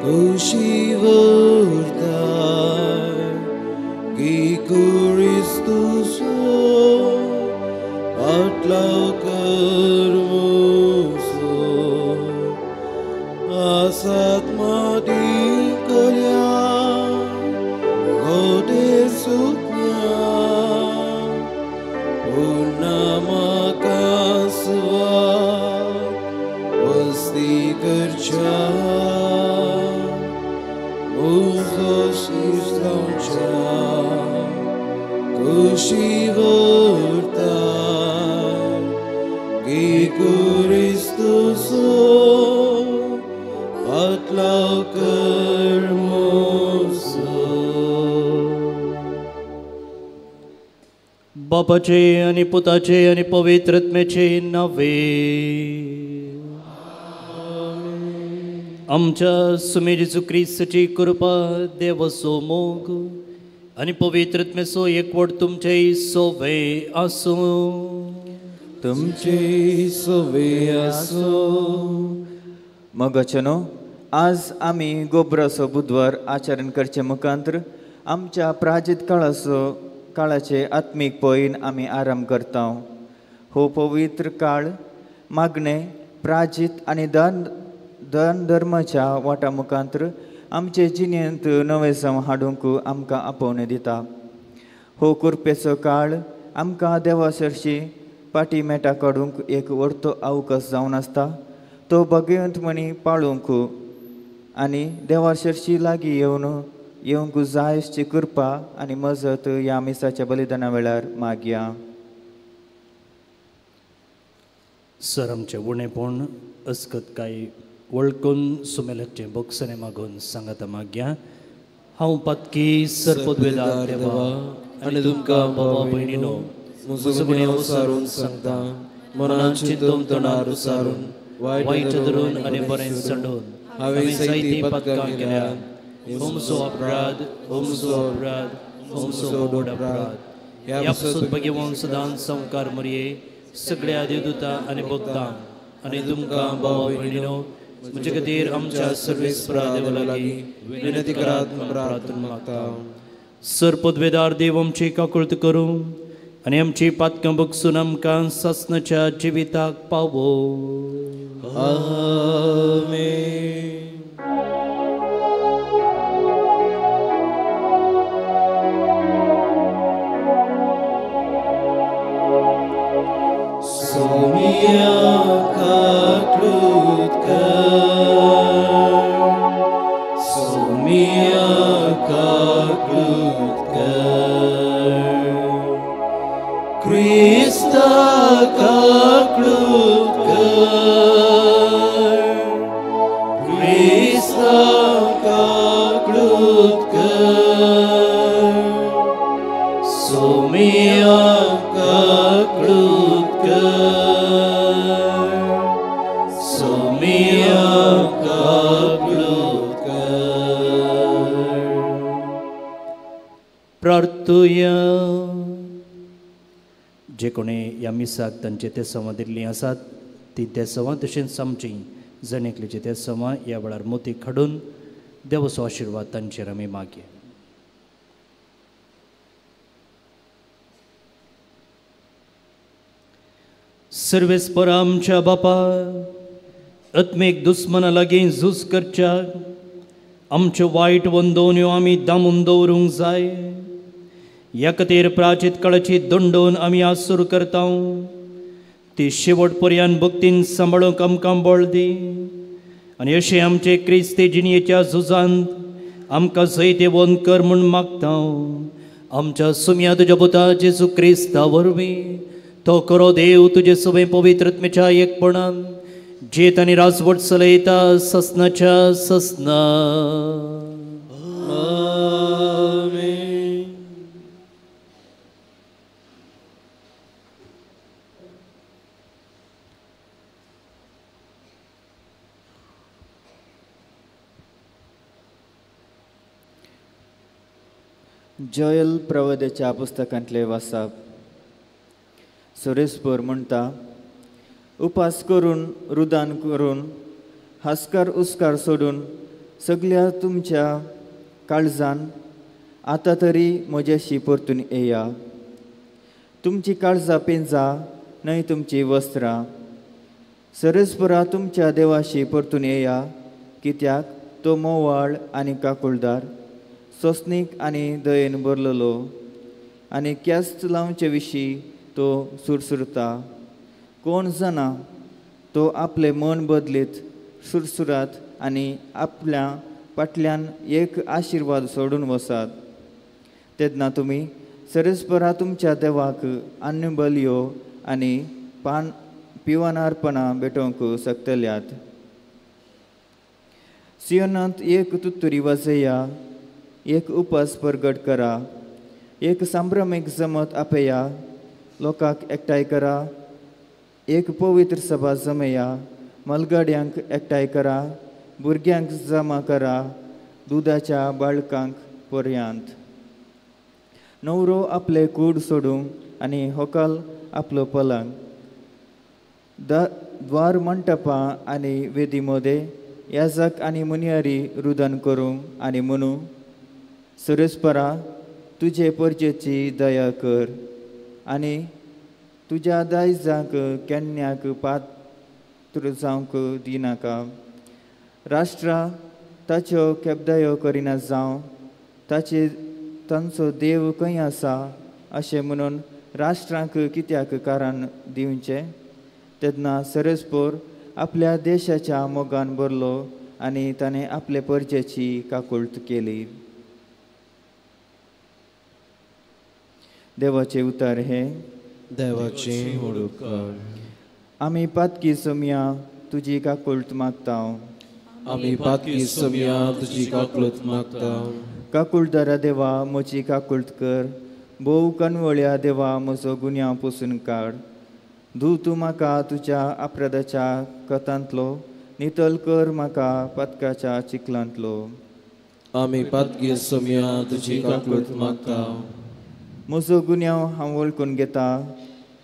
Kushi vurtar ki Kristus atlau kermuso asat mati kalian godir suknya purnama kasvat wasti kerja Uzos istaucha kushi vurtar ki Kristus atlau kermuso बापाचे आणि पुताचे आणि पवित्रत्मेचे नावे आमच्या सुमे जेजू ख्रिस्ताची कृपा देवसो मोग आणि पवित्रत्मेसो एकवट तुमचे सोवे आसो तुमचे सोवे आसो मगचनो आज आम्ही गोब्रासो बुधवार आचरण करचे मुखांतर आमच्या प्राचित काळाचे आत्मीक पयन आम्ही आराम करता हो पवित्र काळ मागणे प्राचित आणि दान धर्माच्या वाटा मुखांतर आमचे जिणेंत नवे सम हाडूंक आमकां आपोवणे दिता हो कृपेचो काळ आमकां देवासरशी पाटी मेटा काडूंक एक व्हडतो अवकाश जावन आसता तो भगवंतमणी पाळूंक आनी देवासरशी लागीं येवंक जाय अशी कृपा आनी मजत ह्या मिसाच्या बलिदाना वेळार मागया सर आमचे उणेपण अस्कतकाय वळखून सुमेलचे बोगसणे मागून सांगाता मागया हांव पातकी सरपदवेदार देवा आनी तुमकां बाबा भयणीनो म्हजो गुन्यांव सारून सांगता मनान चिंतून तोंडार सारून वायट धरून आनी बरें संडून हांवें जायतीं पातकां केल्यात हो म्हजो अपराध हो म्हजो अपराध हो म्हजो व्हड अपराध ह्या पासून भगवान सदांच संवकार मरये सगळ्या देवदूतां आनी भक्तां आनी तुमकां बाबा भयणीनो म्हजे खातीर आमच्या सर्वेस्परा देवा लागीं विनंती करात प्रार्थना मागता सर पदवेदार देव आमची काकुळट करूं आनी आमची पातकां बगसून आमकां ससनाच्या जिविताक पावो आमेन Somia Krista kaklutkar Krista kaklutkar Somia kaklutkar Somia kaklutkar प्रार्थुया जे कोणी ह्या मिसाक तांचे ते संवाद दिल्लीं आसात ती ते संवाद तशेंच आमची जणेकलीचे ते संवाद ह्या वेळार मोती खडून देवाचो आशिर्वाद तांचेर आमी मागया सर्वेस्परा आमच्या बापा आत्मीक दुस्मना लागीं झूज करच्याक आमच्यो वायट वंदोवण्यो आमी दामून दवरूंक जाय ह्या खातीर प्राचीत काळाची दंडोवन आमी आसूर करता ती शेवट पर्यंत भक्तीन सांबाळूंक आमकां बळ दी आनी अशें आमचे क्रिस्ती जिणयेच्या झुजांत आमकां जैते वोन कर म्हूण मागता आमच्या सुम्या तुज्या पुता जेजू क्रिस्ता वरवीं तो करो देव तुजे सगळे पवित्रत्मेच्या एकपणान जेत आनी राजवट चलयता ससनाच्या ससना जोयल प्रवदेच्या पुस्तकांतले वाचप सुरेशपूर म्हणटा उपास करून रुदान करून हास्कार उस्कार सोडून सगळ्या तुमच्या काळजान आता तरी म्हज्याशी परतून येया. तुमची काळजां पेंजा न्हय तुमची वस्त्रां. सरस्परा तुमच्या देवाशी परतून येया, कित्याक तो मोवाळ आनी काकुळदार, सोंसणीक आनी दयेन भरलेलो आनी क्यास्त लावचे विशीं तो सुरसुरता. कोण जाणा तो आपले मन बदलीत सुरसुरात आनी आपल्या फाटल्यान एक आशिर्वाद सोडून वसात. तेन्ना तुमी सरस्परा तुमच्या देवाक अन्न बलियो आनी पिवनार्पणां भेटोवंक शकतल्यात. सियोनांत एक तुतरी वाजया, एक उपास परगट करा, एक संभ्रमीक जमत आपया, लोकांक एकठांय करा, एक पवित्र सभा जमया, मलगड्यांक एकठांय करा, भुरग्यांक जमा करा, दुदाच्या बाळकांक पर्यांत. नवरो आपले कूड सोडूंक आनी व्हंकल आपलो पलंग. द्वार मंटपां आनी वेदी मोदे याजक आनी मुनियारी रुदन करूंक आनी म्हणू, सरस्परा तुजे परजेची दया कर आनी तुज्या दायजांक केन्याक पात्र जावंक दिनाका. राष्ट्रां ताच्यो केबदायो करिना जावं, तांचो देव खंय आसा अशें म्हणून राष्ट्रांक कित्याक कारण दिवचें. तेन्ना सरस्पोर आपल्या देशाच्या मोगान भरलो आनी ताणें आपले परजेची काकुळट केली. देवाचे उतार हे. देवाचे उडोवकार. आमी पातकी सोमया तुजी काकुळट मागतांव. आमी पातकी सोमया तुजी काकुळट मागतांव. काकुळदारा देवा म्हजी काकुळट कर. भोव कनवळ्या देवा म्हजो गुन्यांव पुसून काड. धू तूं म्हाका तुज्या अपराधाच्या कथांतलो, नितळ कर म्हाका पातकाच्या चिखलांतलो. आमी पातकी सोमया तुजी काकुळट मागतांव. म्हजो गुन्यांव हांव वळखून घेता,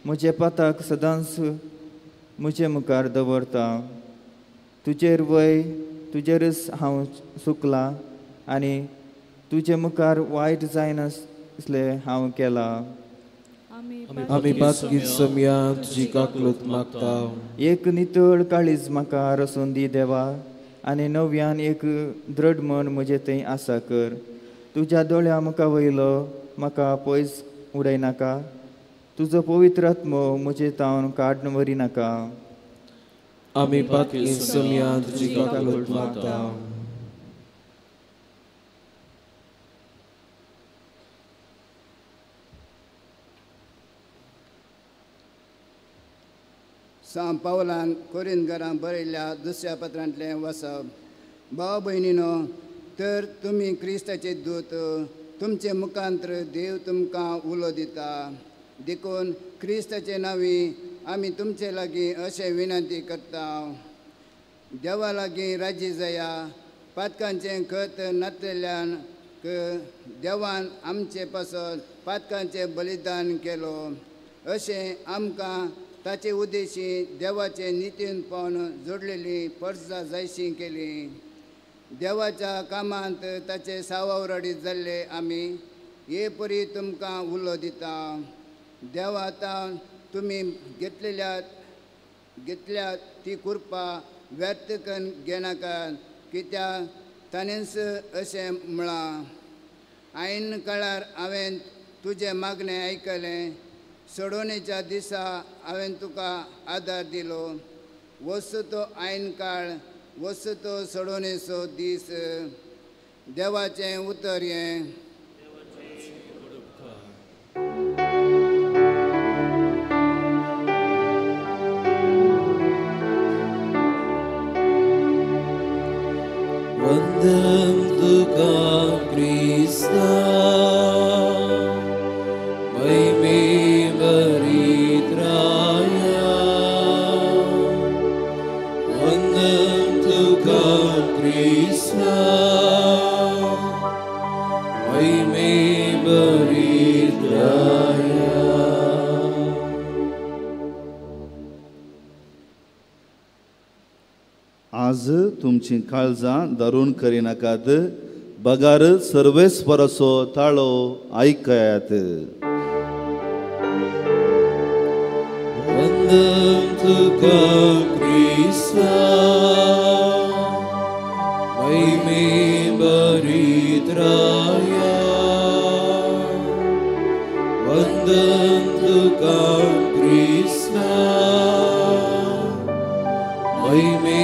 म्हजे पाताक सदांच म्हजे मुखार दवरता. तुजेर वय तुजेरच हांव चुकलां आनी तुजे मुखार वायट जायनासलें हांव केलां. आमी पातकी सोमया तुजी काकुळट मागतांव. एक नितळ काळीज म्हाका रसून दी देवा आनी नव्यान एक दृढ मन म्हजे थंय आसा कर. तुज्या दोळ्या मुखा वयलो म्हाका पयस उडयनाका. तुजो पवित्र आत्मो म्हजे तावन काडून व्हरिनाका. आमी पातकी सोमया तुजी काकुळट मागतांव. सांत पावलान कोरिंथकारांक बरयल्ल्या दुसऱ्या पत्रांतलें वचप. भाव भयणीनो, तर तुमी क्रिस्ताचे दूत, तुमचे मुखांत्र देव तुमकां उलो दिता. देखून क्रिस्ताचे नांवी आमी तुमचे लागीं अशें विनंती करता, देवा लागीं राजी जाया. पातकांचें खत नातलेल्यान देवान आमचे पासत पातकांचें बलिदान केलो. अशें आमकां ताचे उद्देशी देवाचे नितीन पावन जोडलेली परसां जायशीं केली. देवाच्या कामांत ताचे सावरडी जाल्ले आमी हे परी तुमकां उलो दिता. देवा आतां तुमी घेतल्यात ती कृपा व्यर्थ करून घेनाकात, कित्याक ताणेंच अशें म्हळां, ऐन काळार हांवें तुजें मागणें आयकलें. सोडवणेच्या दिसा हांवें तुका आदार दिलो. वचो तो ऐन काळ, वचो तो सोडवणेचो दीस. देवाचें उतर हें. वंदन तुका क्रिस्ता, महिमे भरीत राया. वंदन तुका क्रिस्ता, महिमे भरीत राया. आज आज तुमची काळजां धरून करिनाकात बगार सर्वेस्परसो ताळो ऐकयात वंदन तुका क्रिस्ता महिमे बरीत राया वंदन तुका क्रिस्ता महिमे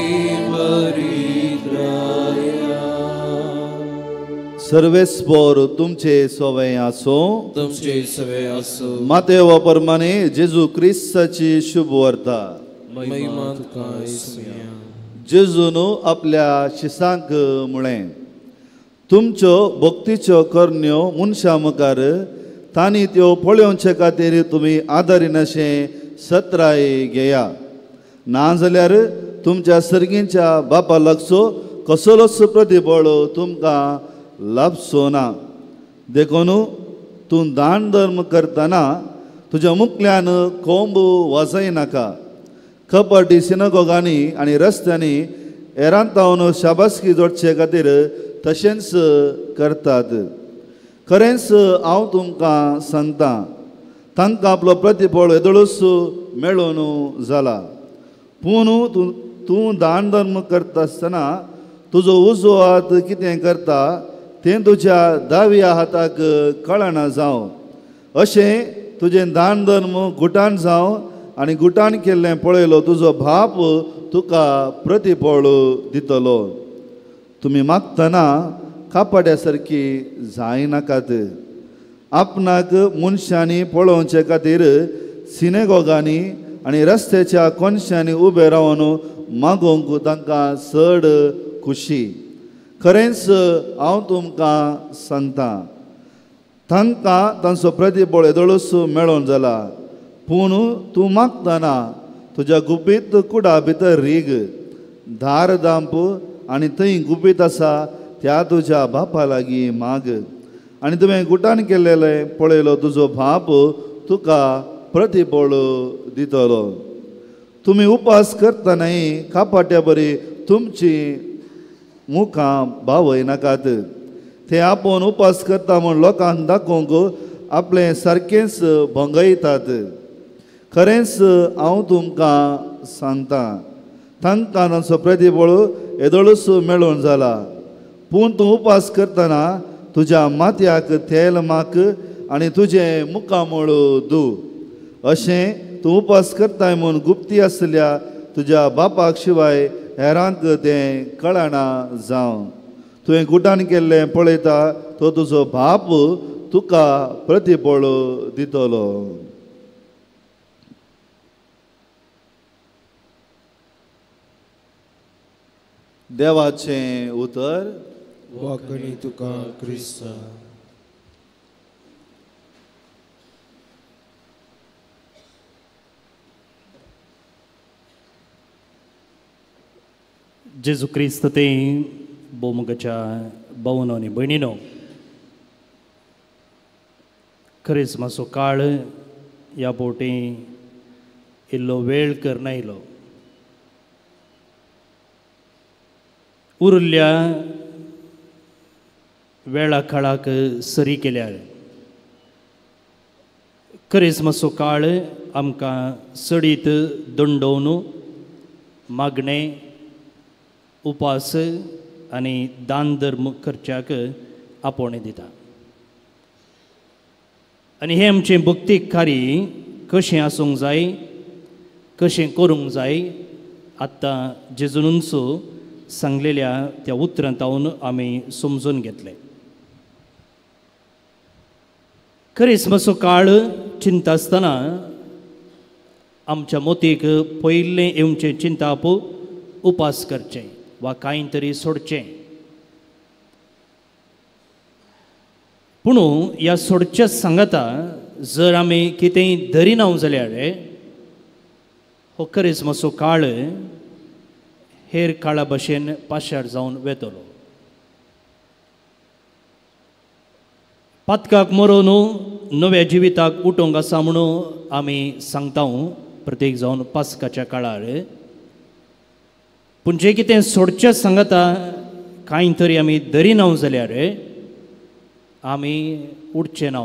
बरीत राया सर्वेस्पर तुमचे सवय आसो तुमचे सवय असो मातेवा प्रमाणे जेजू क्रिस्ताची शुभ वार्ता महिमा तुका येसुया जेजून आपल्या शिसांक म्हळें तुमच्यो भक्तीच्यो करण्यो मनशां मुखार तांणी त्यो पळोवचे खातीर तुमी आदारीन अशें सत्राय घेया नाजाल्यार तुमच्या सर्गींच्या बापा लागचो कसलोच प्रतिफळ तुमकां लाभचो ना देखून तूं दान धर्म करतना तुज्या मुखल्यान कोंब वाजयनाका कपटी सिनगोगांनी आनी रस्त्यांनी एरांतावन शाबासकी जोडचे खातीर तशेंच करतात खरेंच हांव तुमकां सांगता तांकां आपलो प्रतिफळ येदळूच मेळून जाला पूण तूं दान धर्म करता आसतना तुजो उजो हात कितें करता तें तुज्या दाव्या हाताक कळना जावं अशें तुजें दान धर्म गुटान जावं आनी गुटान केल्लें पळयलो तुजो बाप तुका प्रतिफळ दितलो तुमी मागतना कापड्या सारकी जायनाकात आपणाक मनशांनी पळोवचे खातीर सिनेगोगांनी आनी रस्त्याच्या कोनशांनी उबे रावन मागोवंक तांकां चड खुशी खरेंच हांव तुमकां सांगता तांकां तांचो प्रतिफळ येदळूच मेळोन जाला पूण तूं मागतना तुज्या गुपीत कुडा भितर रीग धार दांप आनी थंय गुपीत आसा त्या तुज्या बापा लागीं माग आनी तुवें गुटान केल्लें पळयलो तुजो बाप तुका प्रतिफळ दितलो तुमी उपास करतनाय कापाट्या बरी तुमची मुखां भावयनाकात ते आपूण उपास करता म्हूण लोकांक दाखोवंक आपलें सारकेंच भोंगयतात खरेंच हांव तुमकां सांगता तांकां तांचो प्रतिफळ येदळूच मेळून जाला पूण तूं उपास करतना तुज्या माथ्याक तेल माक आनी तुजें मुखामळ दू अशें तूं उपास करताय म्हूण गुप्ती आसल्या तुज्या बापाक शिवाय हेरांक तें कळना जावं तुवें गुटान केल्लें पळयता तो तुजो बाप तुका प्रतिफळ दितलो देवाचें उतर वाकणी तुका क्रिस्ता जेजू क्रिस्त ते बोमगाच्या भावांनो आनी भयणीनो खरेंच मातसो काळ ह्या पोवटी इल्लो वेळ करना इल्लो उरिल्ल्या वेळा काळाक सरी केल्यार खरेंच मातसो काळ आमकां सडीत दंडोवन मागणें उपास आनी दान धर्म करच्याक आपोवणें दिता आनी हें आमचें भक्तीक कार्य कशें आसूंक जाय कशें करूंक जाय आतां जेजूनचो सांगलेल्या त्या उतरांतावन आमी समजून घेतले खरेंच मातसो काळ चिंता आसतना आमच्या मोतीक पयलें येवचें चिंताप उपास करचें वा कांय तरी सोडचें पूण ह्या सोडच्या सांगाता जर आमी कितेंय धरिना जाल्यार हो खरेंच मातसो काळ हेर काळा भशेन पाशार जावन वेतलो पातकाक मरून नव्या जिविताक उठोवंक आसा म्हणून आमी सांगता प्रत्येक जावन पास्काच्या काळार पूण जें कितें सोडचें सांगता कांय तरी आमी धरिना जाल्यार आमी उडचे ना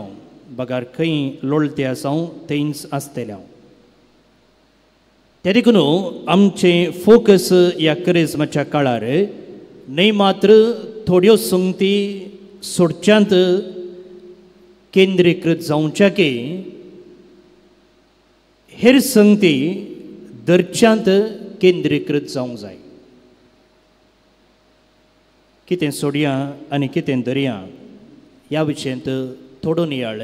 बगार खंय लोळते आसा थंयच आसतले हांव त्या देखून आमचें फोकस ह्या करिज्माच्या काळार न्हय मात्र थोड्यो संगती सोडच्यांत केंद्रीकृत जावच्या की हेर संगती धरच्यांत केंद्रीकृत जावंक जाय कितें सोडया आनी कितें धरया ह्या विशयांत थोडो नियाळ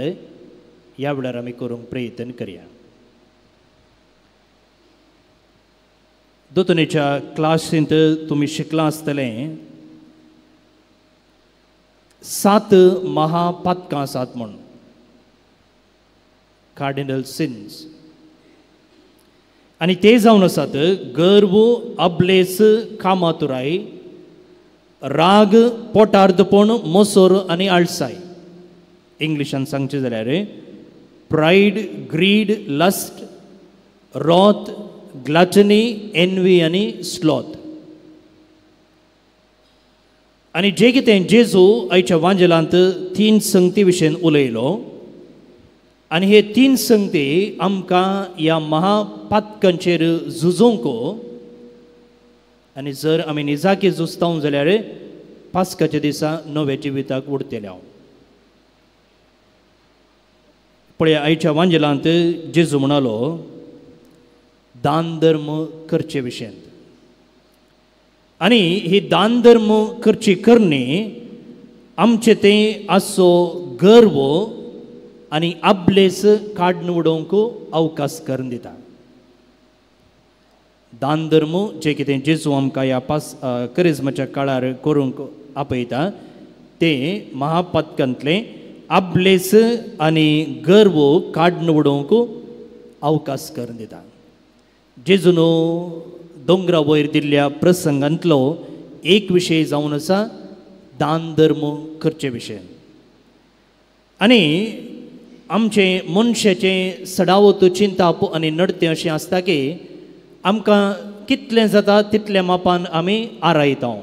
ह्या वेळार आमी करूंक प्रयत्न करया दोतोनेच्या क्लासींत तुमी शिकला आसतले 7 महापातकां आसात म्हूण कार्डिनल सिन्स आनी ते जावन आसात गर्व अबलेस कामातुराय राग पोटार्दपण मोसोर आनी आळसाय इंग्लिशान सांगचे जाल्यार pride greed lust wrath gluttony envy आनी स्लॉथ आनी जे कितें जेजू आयच्या वांजेलांत 3 संगती विशयी उलयलो आनी हे 3 संगती आमकां ह्या महापातकांचेर झुजोवंक आनी जर आमी निजाकी झुजता जाल्यार पास्काच्या दिसा नव्या जिविताक उरतले हांव पळया आयच्या वांजेलांत जेजू म्हणालो दान धर्म करचे विशयांत आनी ही दान धर्म करची करणी आमचे तें आसो गर्व आनी आपलेस काडून उडोवंक अवकाश करून दिता दान धर्म जे कितें जेजू आमकां ह्या करिज्माच्या काळार करूंक आपयता तें महापातकांतलें आपलेस आनी गर्व काडून उडोवंक अवकाश करून दिता जेजून दोंगरा वयर दिल्ल्या प्रसंगांतलो एक विशय जावन आसा दान धर्म करचे विशय आनी आमचे मनशाचें सडावत चिंताप आनी नडतें अशें आसता की आमकां कितलें जाता तितल्या मापान आमी आरायता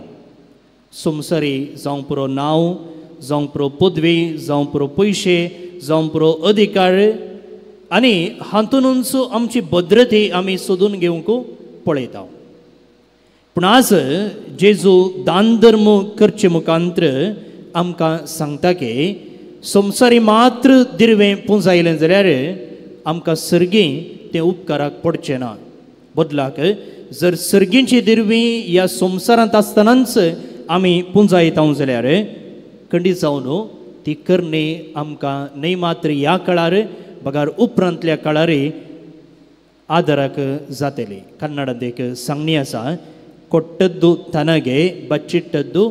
संवसारी जावं पुरो नांव जावं पुरो पदवी जावं पुरो पयशे जावं पुरो अधिकार आनी हातूनच आमची भद्रताय आमी सोदून घेवंक पळयता पूण आज जेजू दान धर्म करचे मुखांतर आमकां सांगता की संवसारी मात्र दिर्वें पुंजायलें जाल्यार आमकां सर्गी तें उपकाराक पडचें ना बदलाक जर सर्गींची दिर्वीं ह्या संवसारांत आसतनाच आमी पुंजायता जाल्यार खंडीत जावन ती करणी आमकां न्हय मात्र ह्या काळार बगार उपरांतल्या काळारय आदाराक जातली कन्नडांत एक सांगणी आसा कोट्टद्दू तनगे बच्चिट्टद्दू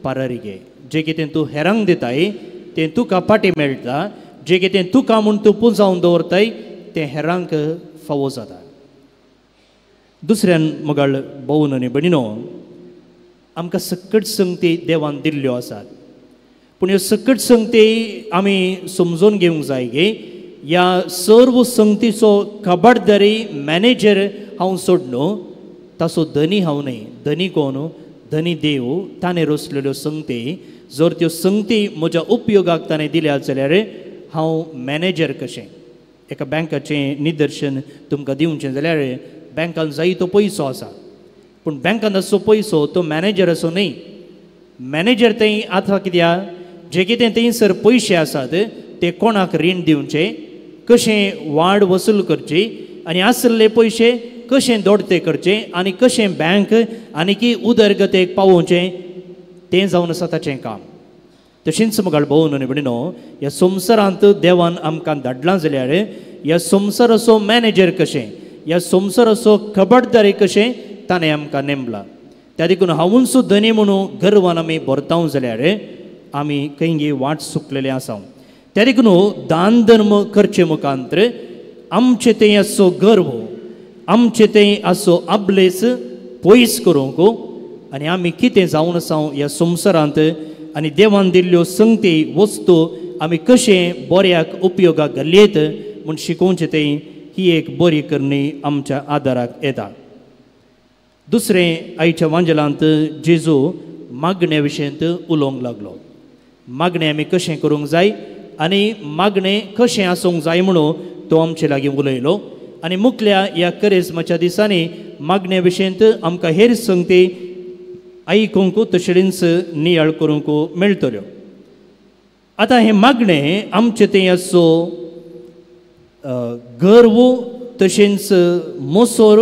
पररिगे जे कितें तूं हेरांक दिताय तें तुका पाटी मेळटा जे कितें तुका म्हूण तूं पुंजावन दवरताय तें हेरांक फावो जाता दुसऱ्यान मोगाळ भोवन आनी भयणीनो आमकां सकट संगती देवान दिल्ल्यो आसात पूण ह्यो सकट संगती आमी समजून घेवंक जाय गे ह्या सर्व संगतीचो कबाडदारी मॅनेजर हांव सोडलो ताचो धनी हांव न्हय धनी कोण धनी देव ताणें रचलेल्यो संगती जर त्यो संगती म्हज्या उपयोगाक ताणें दिल्या जाल्यार हांव मॅनेजर कशें एका बँकाचें निदर्शन तुमकां दिवचें जाल्यार बँकान जाय तो पयसो आसा पूण बँकान असो पयसो तो मॅनेजर असो न्हय मॅनेजर थंय आतां कित्याक जे कितें थंयसर पयशे आसात ते कोणाक रीण दिवचें कशें वाड वसूल करची आनी आसले पयशे कशें दोडते करचें आनी कशें बँक आनीकी उदरगतेक पावोवचें तें जावन आसा ताचें काम तशेंच मुखार भोवन आनी भयणीनो ह्या संवसारांत देवान आमकां धाडलां जाल्यार ह्या संवसाराचो मॅनेजर कशें ह्या संवसाराचो खबरदारी कशें ताणें आमकां नेमलां त्या देखून हांवूच धनी म्हणून गर्वान आमी भरता जाल्यार आमी खंय वाट चुकलेले आसा त्या देखून दान धर्म करचे मुखांतर आमचे तें असो गर्व आमचे तें असो आपलेस पयस करूंक आनी आमी कितें जावन आसा ह्या संवसारांत आनी देवान दिल्ल्यो संगती वस्तू आमी कशें बऱ्याक उपयोगाक घालयत म्हूण शिकोवचें तें ही एक बरी करणी आमच्या आदाराक येता दुसरें आयच्या वांजलांत जेजू मागण्या विशयंत उलोवंक लागलो. मागणें आमी कशें करूंक जाय आनी मागणें कशें आसूंक जाय म्हणून तो आमचे लागीं उलयलो. आनी मुखल्या ह्या करेजमाच्या दिसांनी मागण्या विशयंत आमकां हेर संगती आयकूंक तशेंच नियाळ करूंक मेळटल्यो. आतां हें मागणें आमचें तें असो गर्व तशेंच मोसोर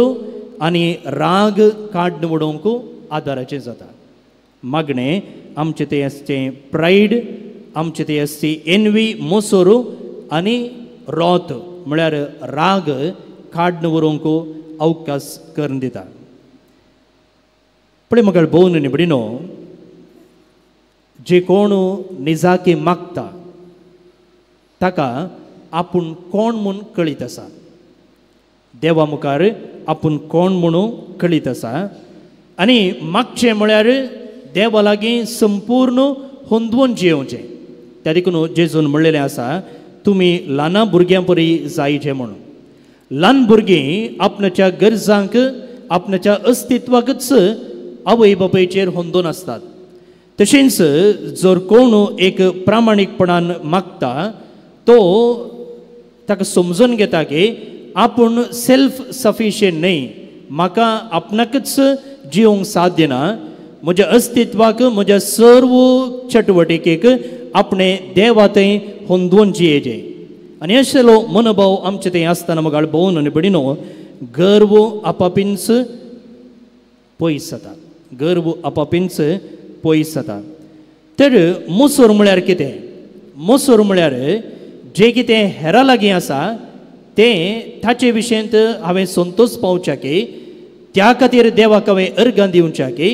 आनी राग काडून उडोवंक आदाराचें जाता. मागणें आमचें तें आसचें प्रायड, आमचें तें आसची एनवी मोसोर आनी रोत म्हळ्यार राग काडून व्हरूंक अवकाश करून दिता. पळय म्हाका भोवन निबडिनो, जे कोण निजाकी मागता ताका आपूण कोण म्हूण कळीत आसा. देवा मुखार आपूण कोण म्हणून कळीत आसा आनी मागचें म्हळ्यार देवा लागीं संपूर्ण होंदवून जियोवचें. त्या देखून जेजून म्हणलेलें आसा, तुमी ल्हाना भुरग्यां परी जायचें म्हणून. ल्हान भुरगीं आपणाच्या गरजांक, आपणाच्या अस्तित्वाकच आवय बापायचेर होंदून आसतात. तशेंच जर कोण एक प्रामाणीकपणान मागता तो ताका समजून घेता की आपूण सेल्फ सफिशियंट न्हय, म्हाका आपणाकच जियोंक साध्य ना, म्हज्या अस्तित्वाक, म्हज्या सर्व चटवटिकेक आपणें देवा थंय होंदवून जियेचें. आनी अशेलो मनोभाव आमचें थंय आसतना म्हाका भोवन आनी भयणीनो, गर्व आपापींच पयस जाता. गर्व आपापींच पयस जाता. तर मोसोर म्हळ्यार कितें? मोसोर म्हळ्यार जें कितें हेरां लागीं आसा तें ताचे विशयंत हांवें संतोश पावच्या की, त्या खातीर देवाक हांवें अर्गां दिवच्या की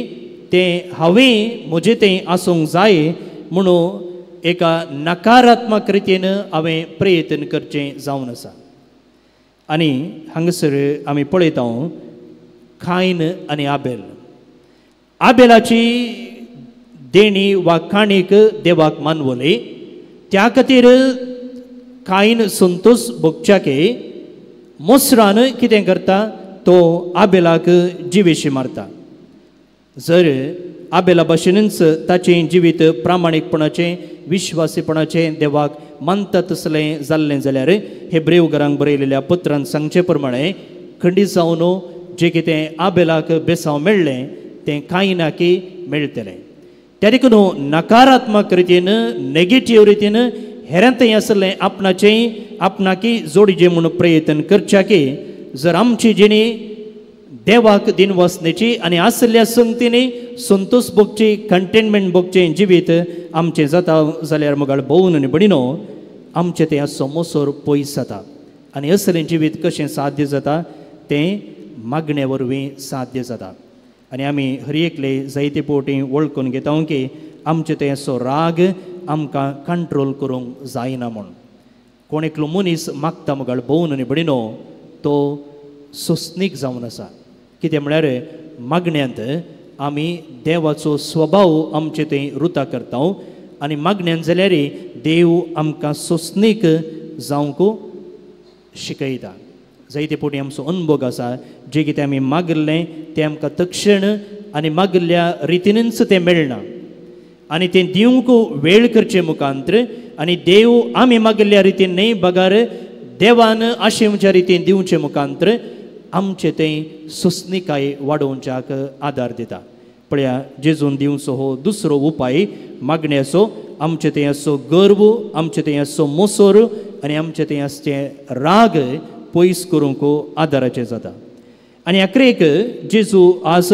तें हांवें म्हजें तें आसूंक जाय म्हणून एका नकारात्मक रितीन हांवें प्रयत्न करचें जावन आसा. आनी हांगासर आमी पळयता कायन आनी आबेल. आबेलाची देणी वा काणीक देवाक मानवली. त्या खातीर कायन संतोश भोगच्या की मोसरान कितें करता, तो आबेलाक जिवेशी मारता. जर आबेला भाशेनच ताचें जिवीत प्रामाणीकपणाचें, विश्वासीपणाचें, देवाक मानता तसलें जाल्लें जाल्यार हेब्रेव घरांक बरयलेल्या पत्रांत सांगचे प्रमाणे खंडीत जावन जें कितें आबेलाक बेसांव मेळ्ळें तें कायनाकी मेळटलें. त्या देखून नकारात्मक रितीन, नेगेटीव रितीन हेरां थंय आसलें आपणाकी जोडिचें म्हणून प्रयत्न करच्या की जर आमची जिणी देवाक दिन वचण्याची आनी आसल्या संगतींनी संतोश भोगची, कंटेनमेंट भोगचें जिवीत आमचें जाता जाल्यार म्हगाळ भोवन आनी भयणीनो, आमचें तें असो मोसोर पयस जाता. आनी असलें जिवीत कशें साध्य जाता तें मागणे वरवीं साध्य जाता. आनी आमी हर एकले जायते फावटी वळखून घेता की आमचें तें असो राग आमकां कंट्रोल करूंक जायना म्हणून. कोण एकलो मनीस मागता म्हगाळ भोवन आनी भयणीनो, तो सोंसणीक जावन आसा. कितें म्हळ्यार मागण्यांत आमी देवाचो स्वभाव आमचे थंय रुता करता आनी मागण्यांत जाल्यार देव आमकां सोंसणीक जावंक शिकयता. जायते फावटी आमचो अनुभव आसा, जें कितें आमी मागल्लें तें आमकां तक्षण आनी मागल्ल्या रितीनच तें मेळना. आनी तें दिवंक वेळ करचे मुखांतर आनी देव आमी मागल्ल्या रितीन न्हय, बगार देवान आशेवच्या रितीन दिवचे मुखांतर आमचे तें सोंसणीकाय वाडोवच्याक आदार दिता. पळया, जेजून दिवचो हो दुसरो उपाय मागण्याचो. आमचे तें असो गर्व, आमचे तें असो मोसोर आनी आमचे तें आसचें राग पयस करूंक आदाराचें जाता. आनी आखरेक जेजू आज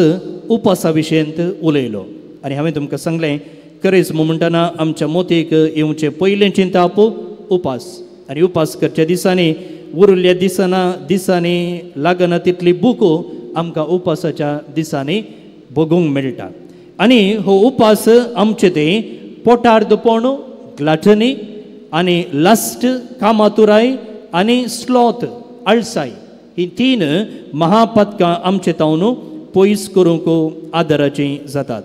उपासा विशयंत उलयलो. आनी हांवें तुमकां सांगलें, करेज म्हणटना आमच्या मोतीक येवचें पयलें चिंताप उपास. आनी उपास करच्या दिसांनी, उरिल्ल्या दिसांनी लागना तितली बूक आमकां उपासाच्या दिसांनी भोगूंक मेळटा. आनी हो उपास आमचे तें पोटार दुपण, ग्लाटनी आनी लस्ट, कामातुराय आनी स्लॉथ, आळसाय, ही 3 महापातकां आमचे तावन पयस करूंक आदाराचीं जातात.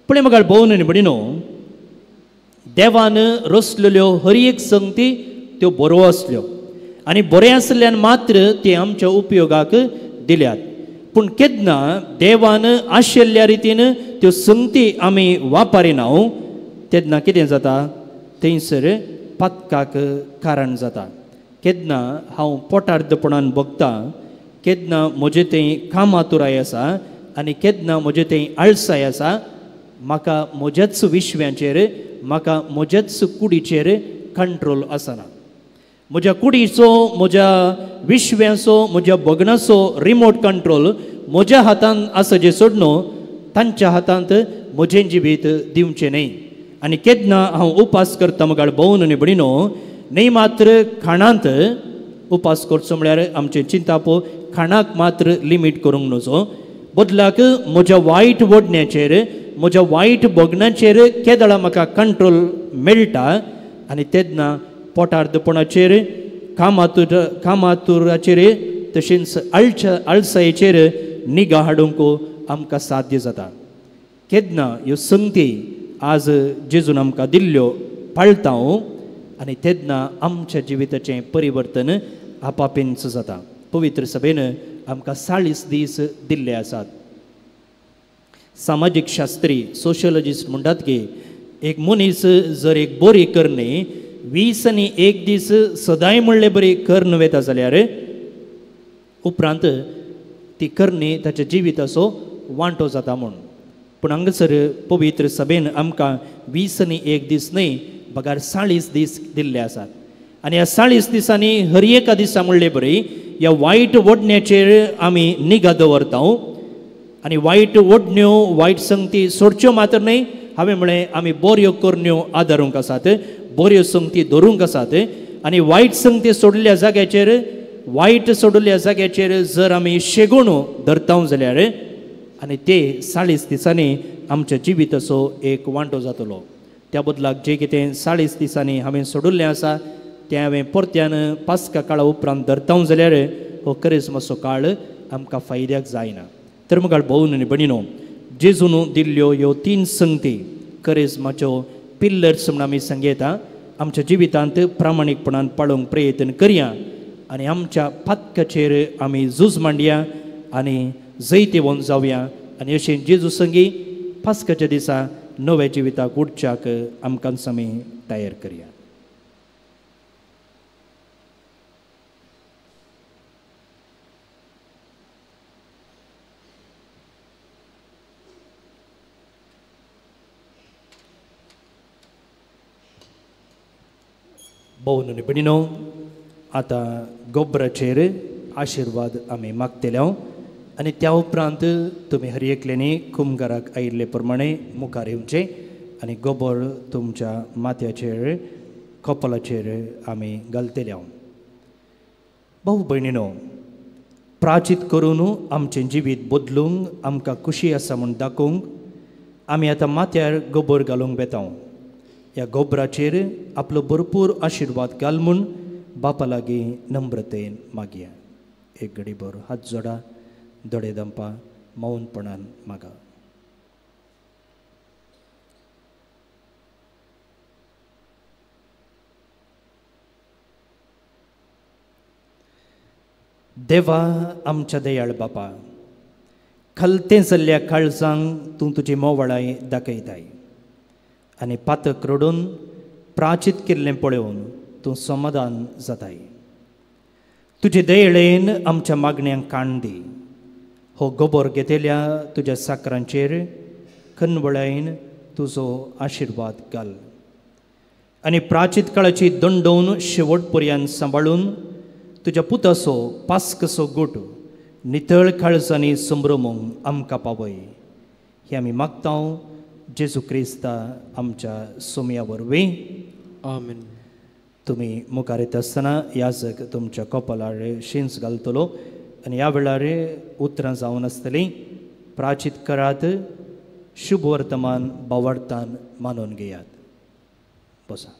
पूण म्हाका भोवन आनी भयणीनो, देवान रचलेल्यो हर एक संगती त्यो बऱ्यो आसल्यो आनी बऱ्यो आसल्यान मात्र ते आमच्या उपयोगाक दिल्यात. पूण केन्ना देवान आशिल्ल्या रितीन त्यो संगती आमी वापरिना तेन्ना कितें जाता थंयसर पथकाक कारण जाता. केन्ना हांव पोटार्दपणान भोगता, केन्ना म्हजें तें कामातुराय आसा आनी केन्ना म्हजें तें आळसाय आसा. म्हाका म्हज्याच विश्व्याचेर, म्हाका म्हज्याच कुडीचेर कंट्रोल आसना. म्हज्या कुडीचो, म्हज्या विश्व्याचो, म्हज्या भोगणाचो रिमोट कंट्रोल म्हज्या हातांत आसा जे सोड न्हू, तांच्या हातांत म्हजें जिवीत दिवचें न्ही. आनी केन्ना हांव उपास करता मुखार भोंवन न्ही भणिनो, न्ही मात्र खाणांत उपास करचो म्हळ्यार आमचें चिंता पो खाणाक मात्र लिमीट करूंक नजो. बदलाक म्हज्या वायट वडण्याचेर, म्हज्या वायट भोगणाचेर केदळा म्हाका कंट्रोल मेळटा आनी तेन्ना पोटार्दपणाचेर, कामातुराचेर तशेंच आळसायेचेर निगा हाडूंक आमकां साध्य जाता. केन्ना ह्यो संगती आज जेजून आमकां दिल्ल्यो पाळटा आनी तेन्ना आमच्या जिविताचें परिवर्तन आपापींच जाता. पवित्र सभेन आमकां 40 दीस दिल्ले आसात. सामाजीक शास्त्री, सोशियोलॉजिस्ट म्हणटात की एक मनीस जर एक बरी करणी 20 आनी 1 दीस सदांय म्हणले बरी करन वेता जाल्यार उपरांत ती करणी ताच्या जिविताचो वांटो जाता म्हूण. पूण हांगासर पवित्र सभेन आमकां 20 आनी 1 दीस न्ही, बगार 40 दीस दिल्ले आसात. आनी ह्या 40 दिसांनी हर एका दिसा म्हणले बरी ह्या वायट वडण्याचेर आमी निगा दवरता आनी वायट वडण्यो, वायट संगती सोडच्यो मात्र न्ही. हांवें म्हळें आमी बऱ्यो करण्यो आदारूंक आसात, बऱ्यो संगती धरूंक आसात. आनी वायट संगती सोडल्या जाग्याचेर, वायट सोडल्या जाग्याचेर जर आमी शेगूण धरता जाल्यार आनी ते 40 दिसांनी आमच्या जिविताचो एक वांटो जातलो. त्या बदलाक जे कितें 40 दिसांनी हांवें सोडिल्लें आसा तें हांवें परत्यान पास्का काळा उपरांत धरता जाल्यार हो करिस्माचो काळ आमकां फायद्याक जायना. तर मुखार भोवन आनी भणिनो, जेजून दिल्ल्यो ह्यो 3 संगती करिस्माच्यो पिल्लर्स म्हूण आमी सांगता. आमच्या जिवितांत प्रामाणीकपणान पाळूंक प्रयत्न करया आनी आमच्या पथकाचेर आमी झूज मांडया आनी जैतेवंत जावया आनी अशें जेजू संगी पास्काच्या दिसा नव्या जिविताक उठच्याक आमकां आमी तयार करया. भोवन आनी भणिनो, आतां गोबराचेर आशिर्वाद आमी मागतले आनी त्या उपरांत तुमी हर एकल्यानी कुमगाराक आयिल्ले प्रमाणे मुखार येवचें आनी गोबर तुमच्या माथ्याचेर, कपलाचेर आमी घालतले. भाऊ भयणीनो, प्राचीत करून आमचें जिवीत बदलूंक आमकां खुशी आसा म्हूण दाखोवंक आमी आतां माथ्यार गोबर घालूंक वेता. ह्या गोबराचेर आपलो भरपूर आशिर्वाद घाल म्हूण बापा लागीं नम्रतेन मागया. एक घडीभर हात जोडा, दोळे दंपा, मौनपणान मागा. देवा आमच्या दयाळ बापा, खलतें जाल्ल्या काळजांक तूं तुजी मोवाळाय दाखयताय आनी पातक रडून प्राचीत केल्लें पळोवन तूं समाधान जाताय. तुजे दयेळेन आमच्या मागण्यांक काण दी. हो गोबर घेतिल्ल्या तुज्या साकरांचेर कनवळायन तुजो आशिर्वाद घाल आनी प्राचीत काळाची दंडोवन शेवट पर्यंत सांबाळून तुज्या पुताचो पास्कसो गूट नितळ काळजांनी संभ्रमूंक आमकां पावय. हें आमी मागता जेजू क्रिस्ता आमच्या सोम्या वरवीं. आमेन. तुमी मुखार येता आसतना याजक तुमच्या कपालार शिंस घालतलो आनी ह्या वेळार उतरां जावन आसतलीं. प्राचीत करात, शुभ वर्तमान बावर्तान मानून घेयात. बसा.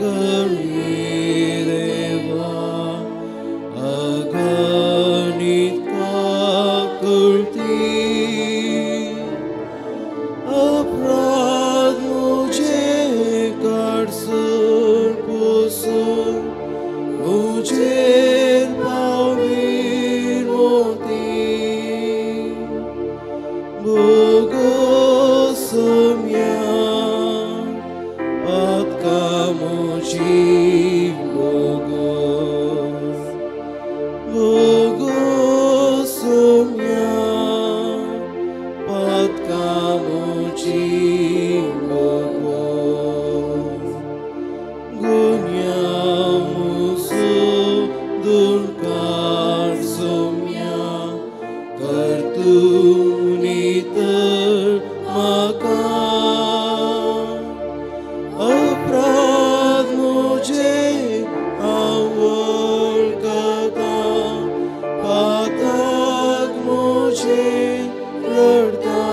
करी देवा अगणित काकुळती अपराध मुझे काढसून पुसून मुझे पावीन होती भोगो सम्या कामुची भोगो भोगो सम्या पात कामुची भोगो गुन्या मुसो दुर्कार सम्या करतुनी तर माका अपराध मुझे आवडता पातक मुझे रडता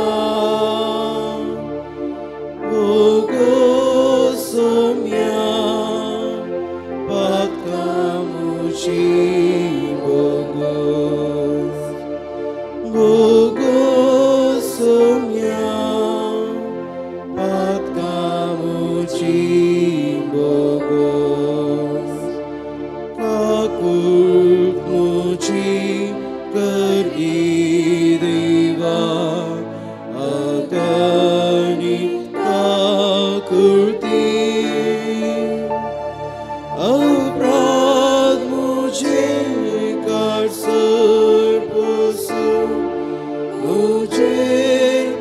भोगो सम्या पातका मुझी भोगो भोगो सम्या पातका मुझी भोगो काकुळ मुझी करी देवा अगणित काकुळती अपराध मुझे काढसून पुसून मुझे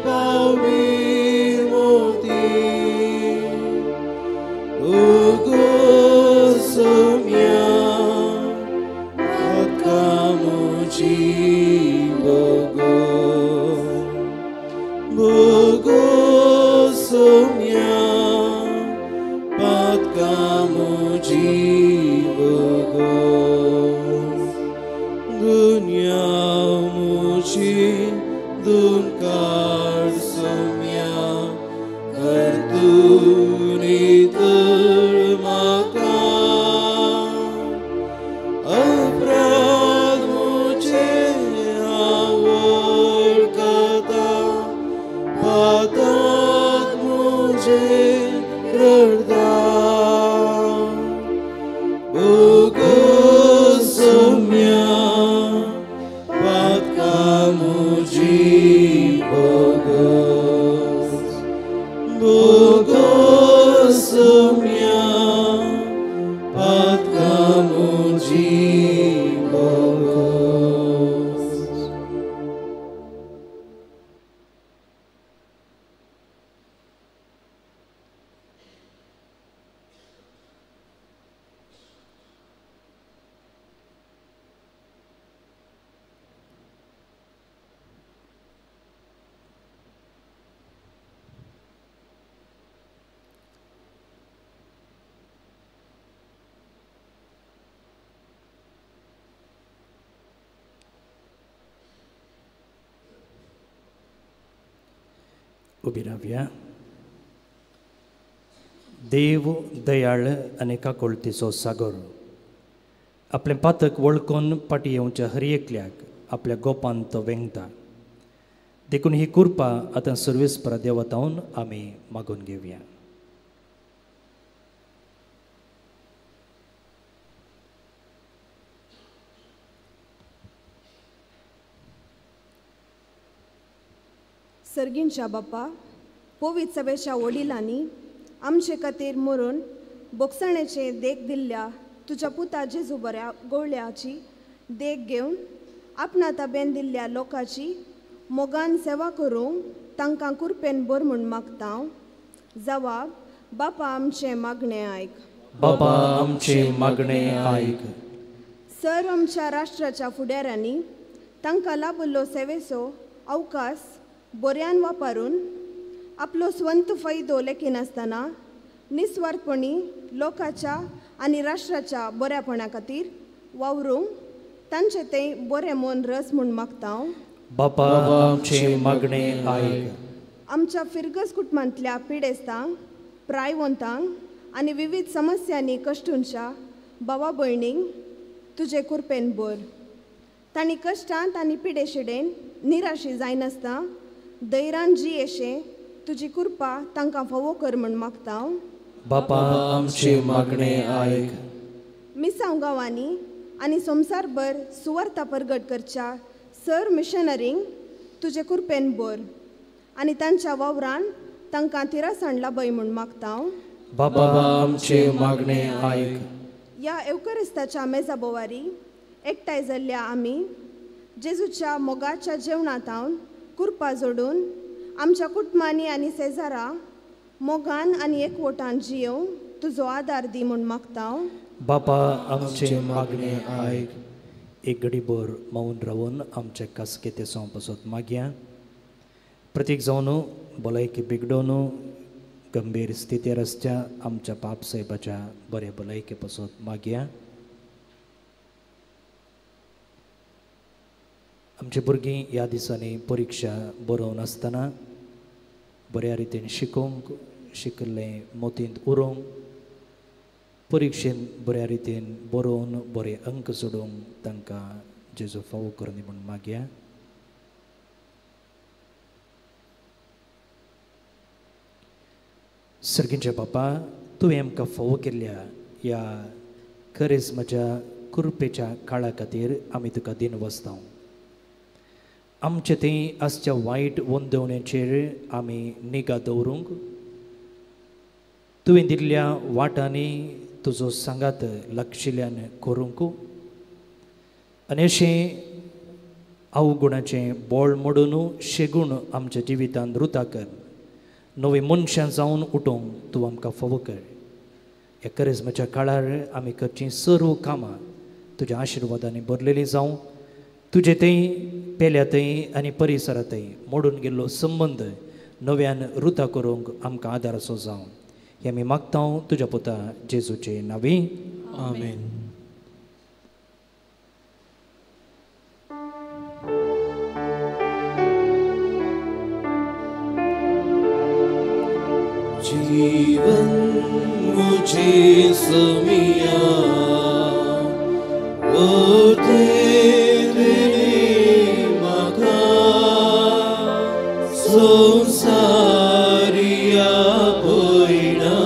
पावीन होती भोगो सम्या पातका मुझी भोगो भोगो सम्या पातका मुझी भोगो दुनिया मुझी दुनकार सम्या करतुनी तर माका अपराध मुझे आवडता पातक मुझे रडता भोगो सम्या पातका मुझी भोगो भोगो सम्या पातका मुझी भोगो उभी राहूया. देव दयाळ आनी काकुळतीचो सागर आपले पातक वळखून पाटी येवच्या हर एकल्याक आपल्या गोपान तो वेंगता देखून ही कृपा आतां सर्वेस्परा देवतावन आमी मागून घेवया. सर्गींच्या बाप्पा पवित्र सभेच्या वडिलांनी आमचे खातीर मरून बोगसणेचे देख दिल्ल्या तुझ्या पुता जेजू बऱ्या गोवळ्याची देख घेवन आपणा ताब्यान दिल्ल्या लोकांची मोगान सेवा करूंक तांकां कुरपेन बर म्हूण मागता. जवाब बापा आमचे मागणे आयक. बापा आमचे मागणे आयक. सर आमच्या राष्ट्राच्या फुडाऱ्यांनी तांकां लाभिल्लो सेवेचो अवकाश बऱ्यान वापरून आपलो स्वंत फायदो लेखीन आसतना निस्वार्थपणी लोकांच्या आनी राष्ट्राच्या बऱ्यापणा खातीर वावरूंक तांचे ते बरें मन रस म्हूण मागता. बापा आमचे मागणे आयक. आमच्या फिरगस कुटुंबांतल्या पिडेस्तांक प्रायवंतांक आनी विविध समस्यांनी कश्टूंच्या भावा भयणींक तुजे कुरपेन बोर. तांणी कश्टांत आनी पिडेशिडेन निराशी जायनासता धैर्यान जियेशें तुजी कृपा तांकां फावो कर म्हूण मागता हांव. बापा आमचे मागणे आयक. मिसांव गांवांनी आनी संवसारभर सुवार्ता परगट करच्या सर मिशनरींक तुजे कुरपेन बोर आनी तांच्या वावरान तांकां तिरासाण लाभय म्हूण मागता हांव. बापा आमचे मागणे आयक. ह्या एवकरिस्ताच्या मेजा बोवारी एकठांय जाल्ल्या आमी जेजूच्या मोगाच्या जेवणांत हांव कुरपा जोडून आमच्या कुटुंबांनी आनी शेजारा मोगान आनी एकवटान जियोंक तुजो आदार दी म्हूण मागता हांव. बापा आमचे मागणे आयक. एक घडीभर मौन रावन आमचे कासकेते सो पासत मागया. प्रत्येक जावन भलायकी बिगडोवन गंभीर स्थितीर आसच्या आमच्या पाप साहेबाच्या बरे भलायके पासत मागया. आमची भुरगीं ह्या दिसांनी परिक्षा बरोवन आसतना बऱ्या रितीन शिकोवंक शिकलें मोतींत उरोवंक परिक्षेन बऱ्या रितीन बरोवन बरे अंक सोडूंक तांकां जेजू फावो करनी म्हूण मागया. सर्गींच्या बापा तुवें आमकां फावो केल्ल्या ह्या करिस्माच्या कृपेच्या काळा खातीर आमी तुका दिन वचता. आमचे थंय आसच्या वायट वंदवण्याचेर आमी निगा दवरूंक तुवें दिल्ल्या वाटांनी तुजो सांगात लक्षिल्ल्यान करूंक आनी अशें अवगुणाचें बोळ मोडून शेगूण आमच्या जिवितांत रुता कर. नवीं मनशां जावन उठोवंक तूं आमकां फावो कर. ह्या करिस्माच्या काळार आमी करचीं सर्व कामां तुज्या आशिर्वादांनी भरलेलीं जावं. तुजे थंय पेल्या थंय आनी परिसरांतय मोडून गेल्लो संबंद नव्यान रुता करूंक आमकां आदार असो जावं. हें आमी मागता तुज्या पुता जेजूचे नांवी. आमेन. जीवन मुझे समिया ओ तेरे मगा संसारिया भयणा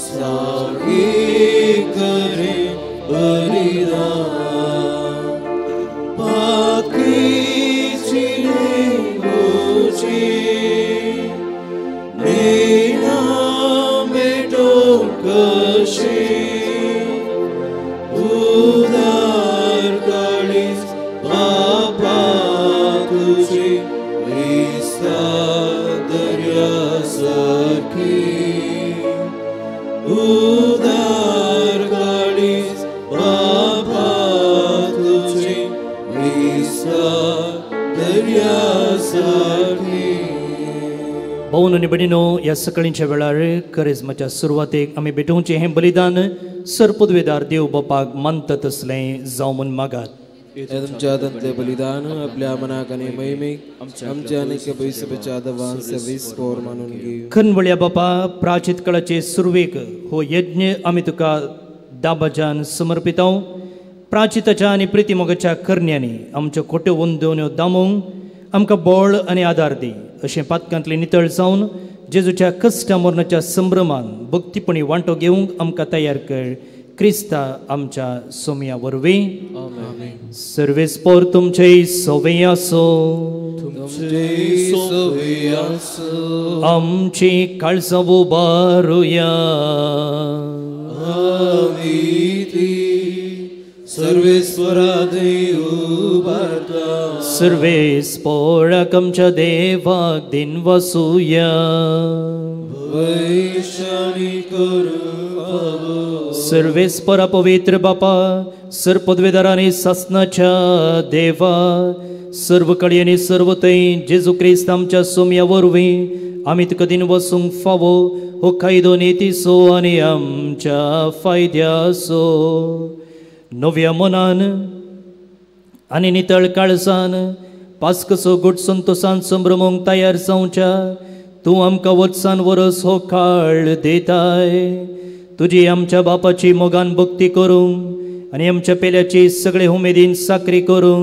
सागे करे बलिदान पाकी चिरे मुझे नेना मेटो कशे उदार काळीज बापा तुझे विस्ता दर्या सारखी उदार काळीज बापा तुझे विस्ता दर्या सारखी. भाऊन आनी भयणीनो, ह्या सकाळींच्या वेळार करिस्माच्या सुरवातेक आमी भेटोवचें हें बलिदान सरपदवेदार देव बापाक मानता तसलें जावं म्हूण मागात. तुमच्या दंते बलिदान आपल्या मनाक आनी मैमीक आमच्या अनेक पयसुपेच्या दवान सर्वीस पोर मानून घेव. खनवळ्या बापा, प्राचीत काळाचे सुरवेक हो यज्ञ आमी तुका दाबाजान समर्पितांव. प्राचिताच्या आनी प्रितीमोगाच्या करण्यांनी आमच्यो खोट्यो वंदवण्यो दामोवंक आमकां बळ आनी आदार दी. अशें पातकांतले नितळ जावन जेजूच्या कश्टा मरणाच्या संभ्रमान भक्तीपणी वांटो घेवंक आमकां तयार कर. क्रिस्ता आमच्या सोम्या वरवीं. सर्वेस्पोर तुमचे सोवे आसो. आमची काळजां उबारुया. सर्वेस्वरा देव उबारता. सर्वेस्पोराक आमच्या देवाक दिन वसूया. सर्वेस्परा पवित्र बापा, सरपदवेदारांनी सासनाच्या देवा, सर्व कळी आनी सर्व थंय जेजू क्रिस्त आमच्या सोम्या वरवीं आमी तुका दिन वसूंक फावो हो कायदो नेतीसो आनी आमच्या फायद्यासो. नव्या मनान आनी नितळ काळजान पास्कसो गोड संतोषान संभ्रमोंक तयार जावच्या तूं आमकां वर्सान वरस हो काळ दिताय. तुजी आमच्या बापाची मोगान भक्ती करूं आनी आमच्या पेल्याची सगळे उमेदीन साकरी करूं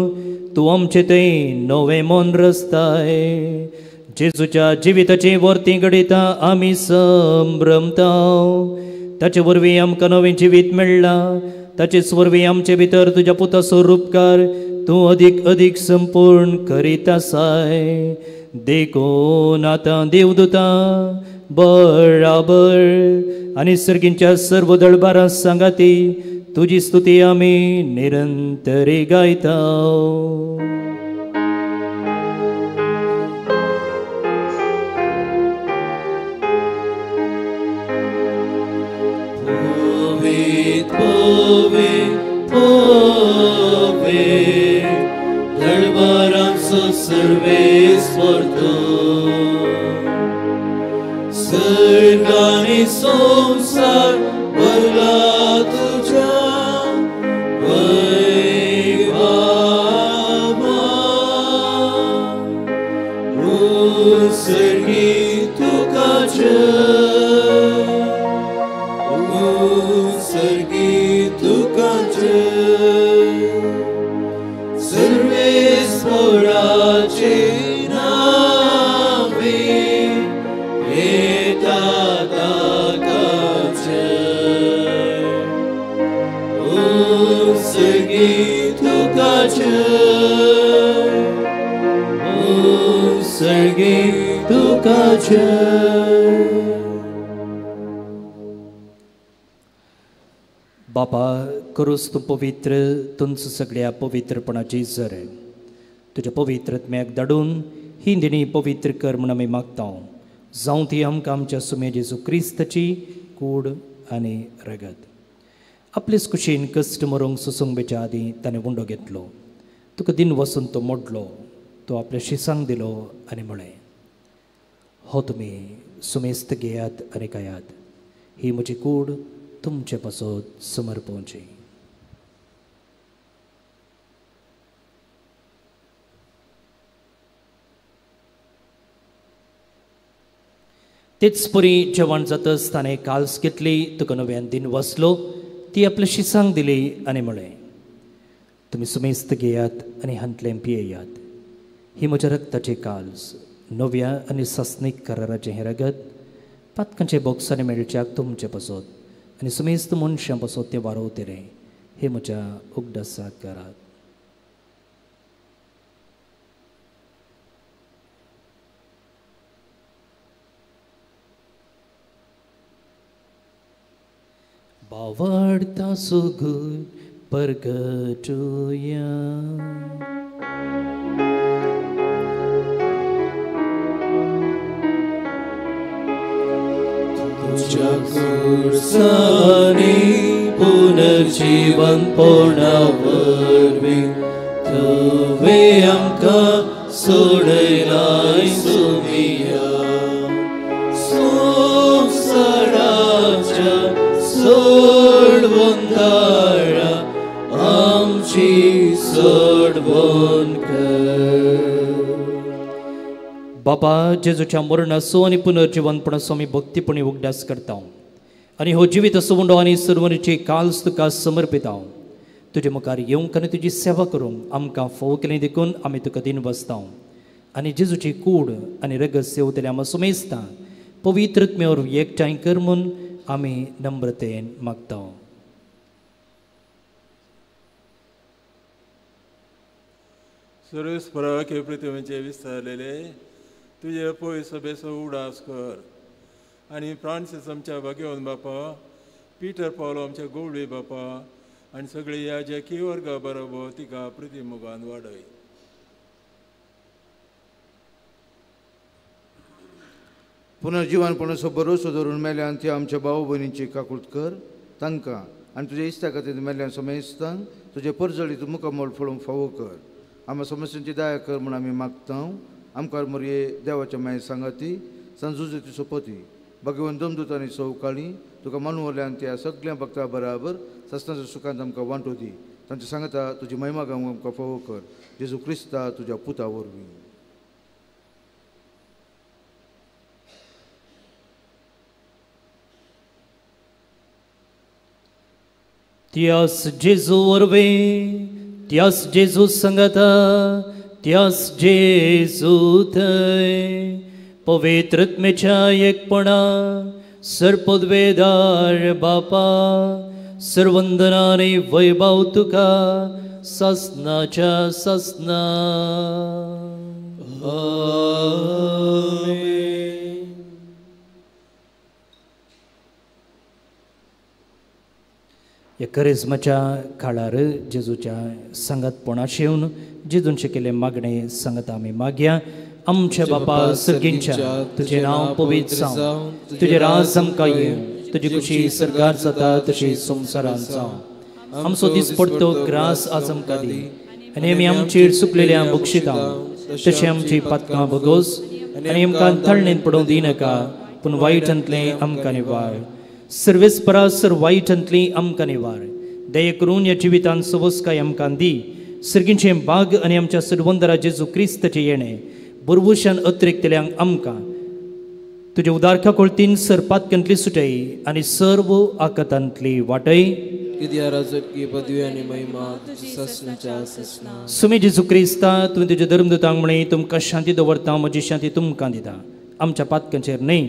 तूं आमचे थंय नवें मन रचताय. जेजूच्या जिविताची वर्ती घडयता आमी संभ्रमता. ताचे वरवीं आमकां नवें जिवीत मेळ्ळां. ताचेच वरवीं आमचे भितर तुज्या पुताचो रूपकार तूं अदीक अदीक संपूर्ण करीत आसाय. देखून आतां देवदूतां बळाबर आनी सर्गींच्या सर्व दळबारां सांगाती तुजी स्तुती आमी निरंतरी गायता. दळबारांचो सर्वेस्वर सर्ग आनी संसार भरला तुज्या वैभवान. सर्गी तुका सर्गी तुका सर्वेस्वराचे नावे येता ताकाचे. सर्गी तुका सर्गी तुका बापा करूस तूं पवित्र तुंच सगळ्या पवित्रपणाची झर. तुज्या पवित्रत्म्याक धाडून ही दिणी पवित्र कर म्हूण आमी मागता. जावं ती आमकां आमच्या सुमे जेजू क्रिस्ताची कूड आनी रगत. आपलेच कुशीन कश्ट मरूंक सुसुंबेच्या आदीं ताणें उंडो घेतलो. तुका दिन वसून तो मोडलो. तो आपल्या शिसांक दिलो आनी म्हळें, हो तुमी सुमेस्त घेयात आनी खायात. ही म्हजी कूड तुमचे पासत समर्पवची. तेच परी जेवण जातच ताणें काल्स घेतली. तुका नव्यान दिन वसलो. ती आपल्या शिसांक दिली आनी म्हळें, तुमी सुमेस्त घेयात आनी हांतलें पियेयात. ही म्हज्या रक्ताची काल्स नव्या आनी सस्नीक कराराचें हें रगत पातकांचे बोक्सांनी मेळच्याक तुमचे पासत आनी सुमेस्त मनशां पासत तें वारोवतलें. हे म्हज्या उगडासाक करात. बावाडता सुगूर परगटुया. तुझ्या कुर्सानी पुनर्जीवन पोरणावरवी तुवें आमकां सोडयलाय सुमिया. संवसाराच्या सोडवंदाळा आमची सोडवण कर. बापा जेजूच्या मरणाचो आनी पुनर्जीवनपणाचो आमी भक्तीपणी उगडास करता आनी हो जिवीत असो उंडो आनी सर्वरीची काल्स तुका समर्पिता. तुजे मुखार येवंक आनी तुजी सेवा करूंक आमकां फोव केलें देखून आमी तुका दिन वसता आनी जेजूची कूड आनी रगत सेवतले आमी सुमेस्ता पवित्रत्म्यावर एकठांय कर म्हूण आमी नम्रतेन मागता. सर्वेस्पराक हे पृथ्वीचे विस्तारलेले तुझे पळय सभेचो उडास कर आनी फ्रांसीस आमच्या भाग्यवन बापा, पिटर पावलो आमच्या गवळी बापा आनी सगळे ह्या जे की वर्गा बरोबर तिका प्रतिमुगान वाडय. पुनर्जीवनपणाचो भरोसो धरून मेल्यान ते आमच्या भाव भयणींची काकूट कर तांकां आनी तुज्या इश्टा खातीर मेल्यान समेस्तांक तुजे परजळी तूं मुखामोल फळोवंक फावो कर. आमच्या समस्यांची दया कर म्हूण आमी मागता. आमकां मरये देवाच्या माये सांगाती संजुजेची सोपती भगवन दमदूत आनी सवकाळी तुका मानवल्यान त्या सगळ्या भक्तां बराबर सस्नाच्या सुखांत आमकां वांटो दी. तांचे सांगता तुजी महिमा गावंक आमकां फावो कर. जेजू क्रिस्ता तुज्या पुता वरवीं. त्यास जेजू वरवे त्यास जेजू संगता त्यास जेजू थंय पवित्रत्मेच्या एकपणा सर्पद्वेदार बापा सर्वंदनाने वैभव तुका ससनाच्या ससना. या करिश्माच्या काळार जेजूच्या संगतपणात येवन जेजूंचे केले मागणे संगत आमी मागया. आमच्या बापा सर्गींच्या तुझे नाव पवित्र जावं, तुझे राज आमकां येवं, तुझी खुशी सरकार जाता तशी संवसारांत जावं. आमचो दीस पडतो ग्रास आज आमकां दी आनी आमी आमचेर चुकलेल्या बक्षिता तशें आमची पातकां भोगोस आनी आमकां तळणेंत पडूंक दिनाका पूण वायटांतले आमकां निवार. सर्वेस परासर वायटांतली आमकां निवार. दये करून ह्या जिवितांत सवस्काय आमकां दी. सर्गींचे बाग आनी आमच्या सर्वंदरा जेजू क्रिस्ताचे येणे बुरवुशान अतिरिक्तल्यांक आमकां तुजे उदारका कोळतीन सरपातक्यांतली सुटय आनी सर्व आकतांतली वाटय. कित्या राजकी पदवी आनी महिमा ससनाच्या ससना. सुमी जेजू क्रिस्ता तुवें तुजे धर्मदूतांक म्हणे तुमकां शांती दवरता म्हजी शांती तुमकां दिता. आमच्या पातकांचेर न्हय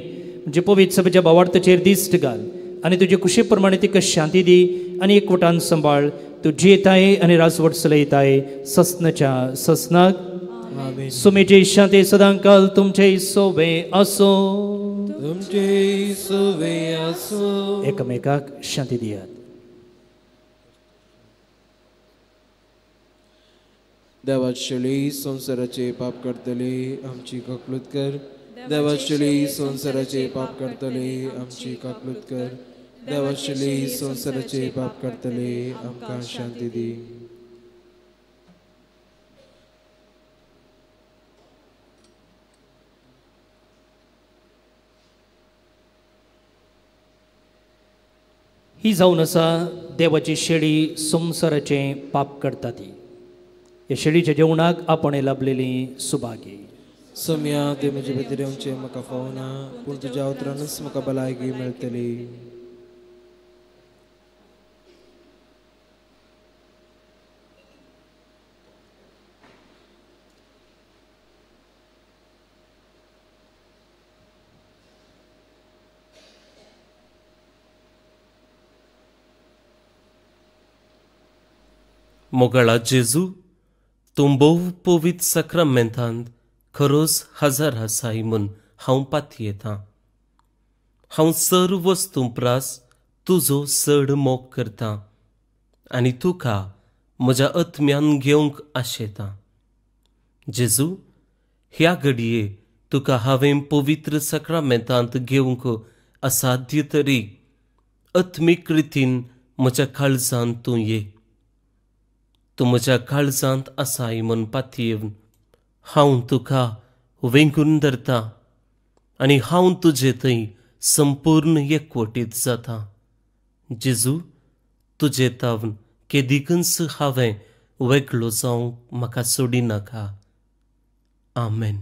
म्हणजे पवित्र सभेच्या भावार्थाचेर दिश्ट घाल आनी तुजे कुशे प्रमाणे तिका शांती दी आनी एकवटान सांबाळ. तूं जियेताय आनी राजवट चलयताय ससनाच्या ससनाक. सुमेची शांती सदांकाल तुमचे सोबे आसो. तुमचे सोबे आसो. एकमेकाक शांती दियात. देवाचली संसाराचे पाप करतले आमची काकलूत कर. देवाचली संसाराचे पाप करतले आमची काकलूत कर. देवाचली संसाराचे पाप करतले आमकां शांती दी. ही जावन आसा देवाची शेळी संसाराचे पाप करता ती. ह्या शेळीच्या जेवणाक आपण लाभलेली सुभागी. सम्या ते म्हजे भितर येवचे म्हाका फावना पूण तुज्या उतरानच म्हाका भलायकी मेळटली. मोगळा जेजू तूं भोव पवित्र सक्रामेंतांत खरोच हजार आसाय म्हूण हांव पातयेतां. हांव सर्व वस्तू प्रास तुजो चड मोग करतां आनी तुका म्हज्या आत्म्यान घेवंक आशेतां. जेजू ह्या घडये तुका हांवें पवित्र सक्रामेंतांत घेवंक असाध्य तरी आत्मीक रितीन म्हज्या काळजांत तूं ये. तूं म्हज्या काळजांत आसाय म्हूण पातयेवन हांव तुका वेंगून धरतां आनी हांव तुजे थंय संपूर्ण एकवटीत जाता. जेजू तुजे तावन केदीकच हांवें वेगळो जावंक म्हाका सोडिनाका. आमेन.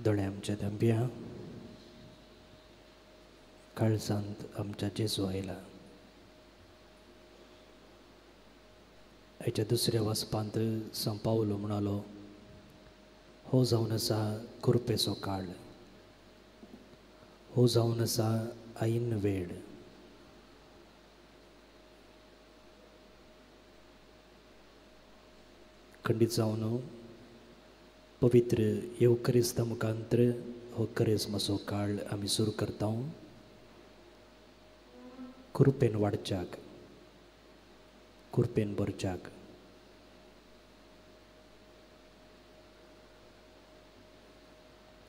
दोळे आमच्या दंब्या काळजांत आमच्या जेजू आयला. हेच्या दुसऱ्या वचपांत सं पावलो म्हणालो, हो जावन आसा कृपेचो काळ, हो जावन आसा आईन वेळ. खंडीत जावन पवित्र येवकरिस्ता मुखांतर हो करिस्माचो काळ आमी सुरू करता. कृपेन वाडच्याक, कृपेन भरच्याक.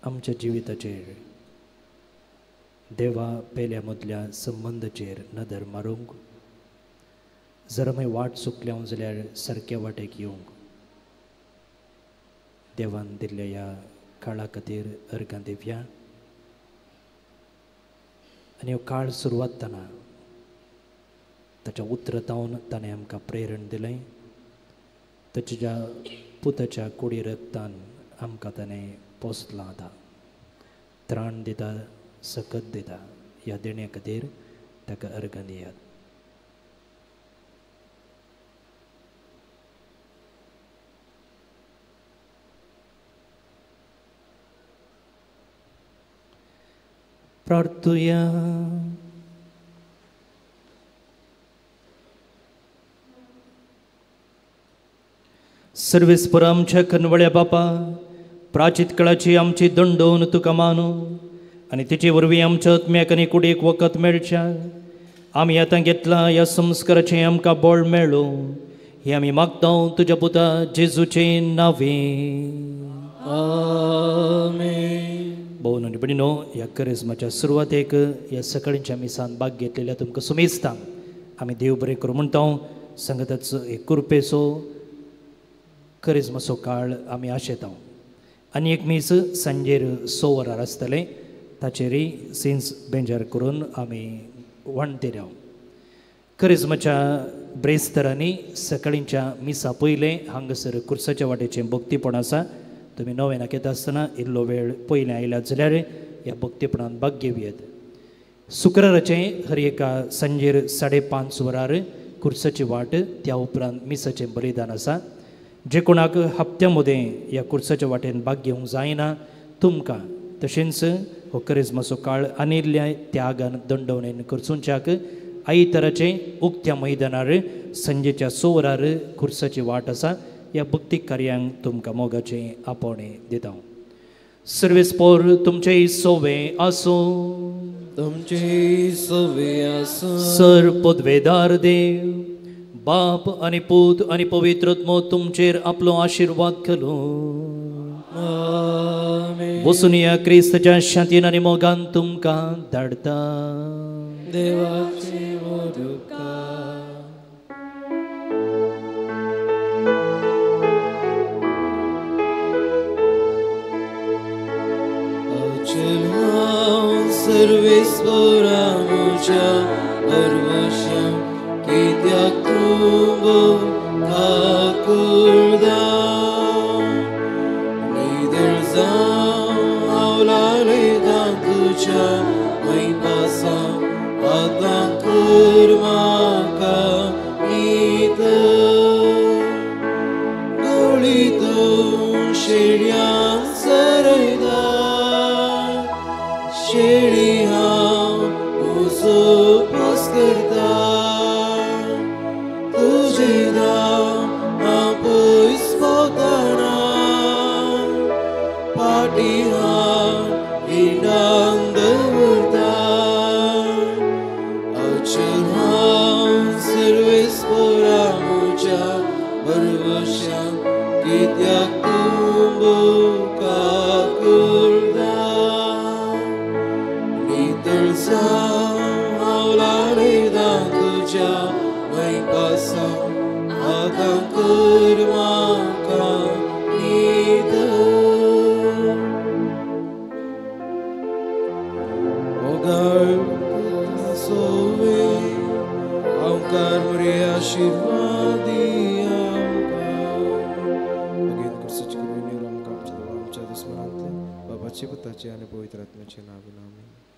आमच्या जिविताचेर देवा पेल्या मदल्या संबंदाचेर नदर मारूंक, जर आमी वाट चुकल्या जाल्यार सारक्या वाटेक येवंक देवान दिल्ल्या ह्या काळा खातीर अर्गां दिवया. आनी हो काळ सुरवात जातना ताच्या उतरांतावन ताणें आमकां प्रेरण दिलें. ताच्या पुताच्या कुडी रक्तान आमकां ताणें पोसलां आतां. त्राण दिता, सकत दिता. ह्या देण्या खातीर ताका अर्गां दियात. प्रार्थुया. सर्वेस्पर आमच्या कनवळ्या बापा, प्राचीत काळाची आमची दंडोवन तुका मानू आनी तिचे वरवीं आमच्या आत्म्याक आनी कुडीक वखद मेळच्या. आमी आतां घेतला ह्या संस्काराचें आमकां बळ मेळ्ळो, हे आमी मागता तुज्या पुता जेजूचे नांवें. आमेन. भोवन आनी भयणीनो, ह्या करिस्माच्या सुरवातेक ह्या सकाळींच्या मिसान भाग घेतलेल्या तुमकां सुमेस्तां आमी देव बरें करूं म्हणटा. सांगताच एक कृपेचो करिस्माचो काळ आमी आशेता. आनी एक मीस सांजेर 6 वरार आसतलें, ताचेरय सिन्स बेंजार करून आमी वणटे राव. करिस्माच्या ब्रेस्तरांनी सकाळींच्या मिसा पयलें हांगासर कुर्साच्या वाटेचें भक्तीपण आसा. तुमी नोवेनाक येता आसतना इल्लो वेळ पयलें आयल्यात जाल्यार ह्या भक्तीपणान भाग घेवयात. शुक्राराचें हर एका सांजेर 5:30 वरार कुर्साची वाट, त्या उपरांत मिसाचें बलिदान आसा. जे कोणाक हप्त्या मदें ह्या कुर्साच्या वाटेन भाग घेवंक जायना तुमकां, तशेंच हो करिस्माचो काळ आनिल्ल्या त्यागान दंडवणेन करचुंच्याक आयताराचे उक्त्या मैदानार संजेच्या 6 वरार कुर्साची वाट आसा. ह्या भक्तीक कार्यांक तुमकां मोगाचें आपोवणें दिता. सर्वेस्पोर तुमचेय सोवे आसो, तुमचे सोवे आसो. सर पदवेदार देव, बाप आनी पूत आनी पवित्रत्मो तुमचेर आपलो आशिर्वाद घालो. बसून ह्या क्रिस्ताच्या शांतीन आनी मोगान तुमकां धाडटा. देवाची मोदुका. सर्वेस्परा मुझा परवशम कित्याक तूं काकुळदा निदळ जावं आवलाले तुज्या मैपासा आतां कर म्हाका ईद गवळीतूं शेड्यान सरयता शेळी हांव उजो पास करता तुजे नांव हांव पयस भोंवतना पाटी हांव हिंडान दवरता अचल हांव सर्वेस्परा म्हज्या परवशान कित्याक तूं बुका करता तुझ्या मैपासा आतां कर म्हाका ईद मोगाळ सोवे आमकां बरे आशिर्वाद आमकां बेगीन कुर्सीची करून आमकां आमच्या दुस्मनांतले बाबाचे पिताचे पुताचे आणि पवित्र आत्म्याचे नावे आमेन.